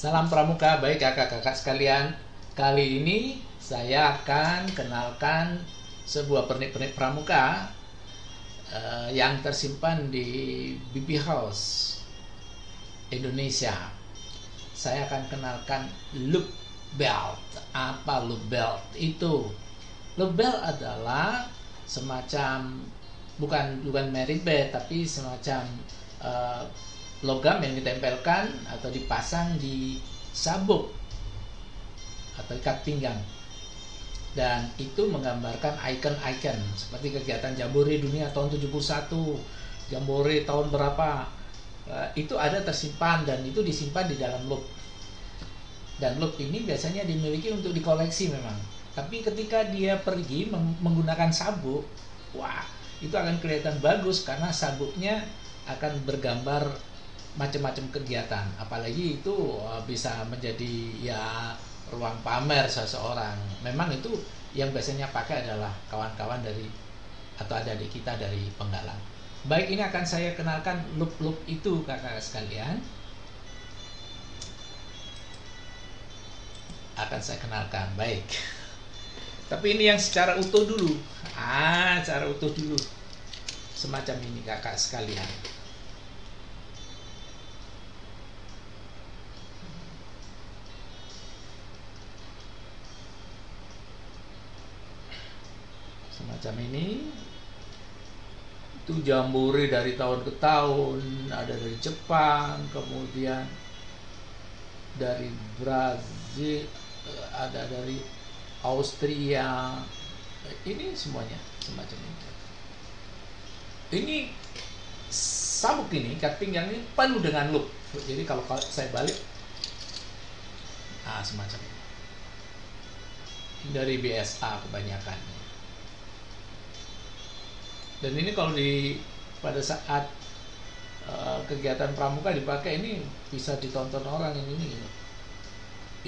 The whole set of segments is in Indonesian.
Salam pramuka, baik kakak-kakak sekalian. Kali ini saya akan kenalkan sebuah pernik-pernik pramuka yang tersimpan di BP House Indonesia. Saya akan kenalkan loop belt. Apa loop belt itu? Loop belt adalah semacam bukan merit belt, tapi semacam logam yang ditempelkan atau dipasang di sabuk atau ikat pinggang, dan itu menggambarkan icon-icon seperti kegiatan Jambore Dunia tahun 71, Jambore tahun berapa, itu ada tersimpan dan itu disimpan di dalam loop. Dan loop ini biasanya dimiliki untuk dikoleksi memang, tapi ketika dia pergi menggunakan sabuk, wah, itu akan kelihatan bagus karena sabuknya akan bergambar macam-macam kegiatan, apalagi itu bisa menjadi ya ruang pamer seseorang. Memang itu yang biasanya pakai adalah kawan-kawan dari atau adik kita dari Penggalang. Baik, ini akan saya kenalkan loop-loop itu kakak sekalian. Akan saya kenalkan, baik. Tapi ini yang secara utuh dulu. Secara utuh dulu. Semacam ini kakak sekalian. Semacam ini. Itu Jambore dari tahun ke tahun, ada dari Jepang, kemudian dari Brazil, ada dari Austria. Ini semuanya semacam ini. Ini sabuk ini, ikat pinggang ini penuh dengan loop. Jadi kalau saya balik, semacam ini. Dari BSA kebanyakan. Dan ini kalau pada saat kegiatan pramuka dipakai, ini bisa ditonton orang ini.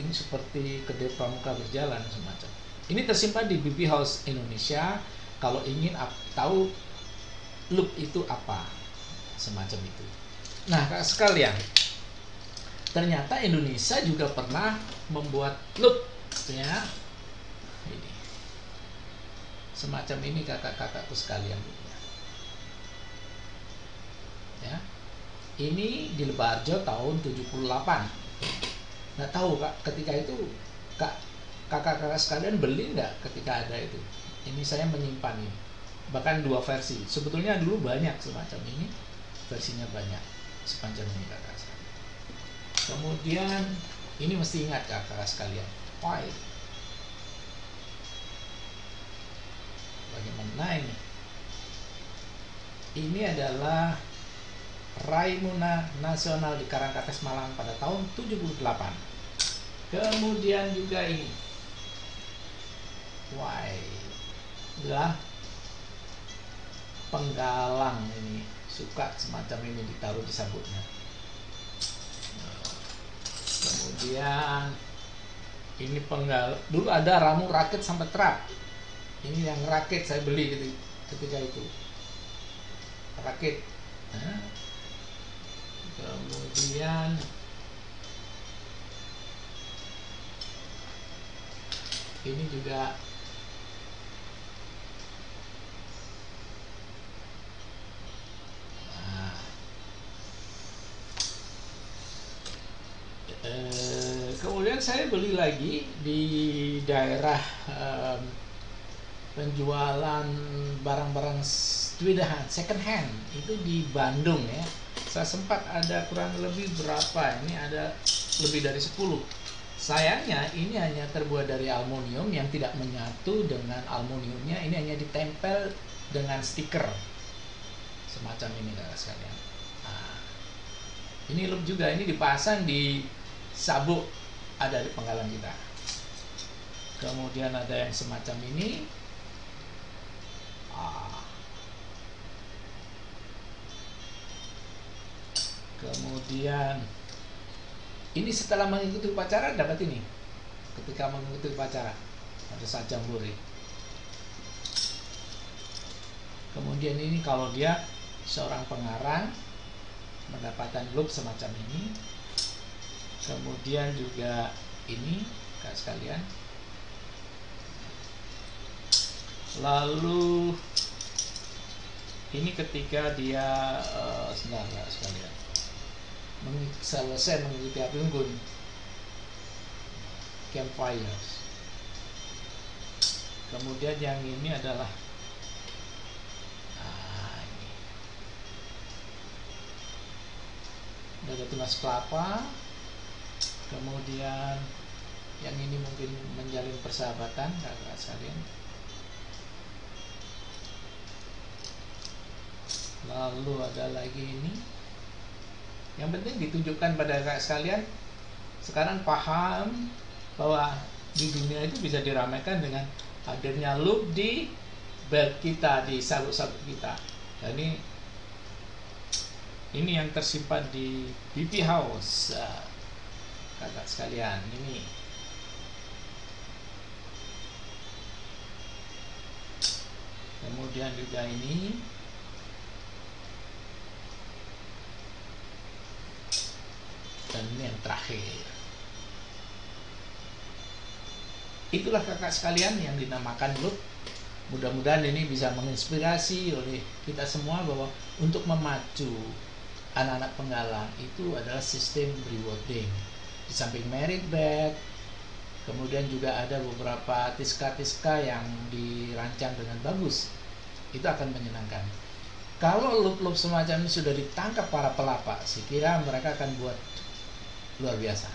Ini seperti kedai pramuka berjalan semacam. Ini tersimpan di BP House Indonesia. Kalau ingin tahu loop itu apa, semacam itu. Nah, kakak sekalian, ternyata Indonesia juga pernah membuat loop, ya. Ini semacam ini kakak-kakakku sekalian. Ya, ini di Lebarjo tahun 78. Nggak tahu kak, ketika itu kakak-kakak sekalian beli nggak ketika ada itu. Ini saya menyimpan ini, bahkan 2 versi. Sebetulnya dulu banyak semacam ini, versinya banyak sepanjang ini kakak sekalian. Kemudian ini mesti ingat kakak sekalian, white. Bagaimana ini? Ini adalah Raimuna Nasional di Karangkates Malang pada tahun 78. Kemudian juga ini, adalah Penggalang. Ini suka semacam ini ditaruh di sabuknya. Kemudian ini Penggalang, dulu ada ramu rakit sampai terap. Ini yang rakit saya beli ketika itu, rakit. Kemudian ini juga kemudian saya beli lagi di daerah penjualan barang-barang second hand itu di Bandung ya. Saya sempat ada kurang lebih berapa, ini ada lebih dari 10. Sayangnya ini hanya terbuat dari aluminium yang tidak menyatu dengan aluminiumnya, ini hanya ditempel dengan stiker semacam ini kakak sekalian. Ini loop juga, ini dipasang di sabuk ada di Penggalang kita. Kemudian ada yang semacam ini. Kemudian ini setelah mengikuti upacara dapat ini. Ketika mengikuti upacara pada saat Jambore. Kemudian ini kalau dia seorang pengarang mendapatkan loop semacam ini. Kemudian juga ini kakak sekalian. Lalu ini ketika dia sebentar kakak sekalian, selesai mengikuti api unggun, campfires. Kemudian yang ini adalah ini ada tunas kelapa. Kemudian yang ini mungkin menjalin persahabatan kakak sekalian. Lalu ada lagi ini. Yang penting ditunjukkan pada kakak sekalian, sekarang paham bahwa di dunia itu bisa diramaikan dengan hadirnya loop di belt kita, di sabuk-sabuk kita. Dan ini yang tersimpan di BP House, kakak sekalian. Ini kemudian juga ini, dan ini yang terakhir. Itulah kakak sekalian yang dinamakan loop. Mudah-mudahan ini bisa menginspirasi oleh kita semua bahwa untuk memacu anak-anak penggalang itu adalah sistem rewarding. Di samping merit bed, kemudian juga ada beberapa tiska-tiska yang dirancang dengan bagus. Itu akan menyenangkan. Kalau loop-loop semacam ini sudah ditangkap para pelapak, saya kira mereka akan buat luar biasa.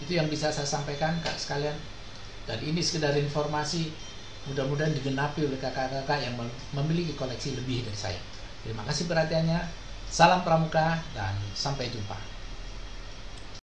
Itu yang bisa saya sampaikan kak sekalian. Dan ini sekedar informasi, mudah-mudahan digenapi oleh kakak-kakak yang memiliki koleksi lebih dari saya. Terima kasih perhatiannya. Salam Pramuka dan sampai jumpa.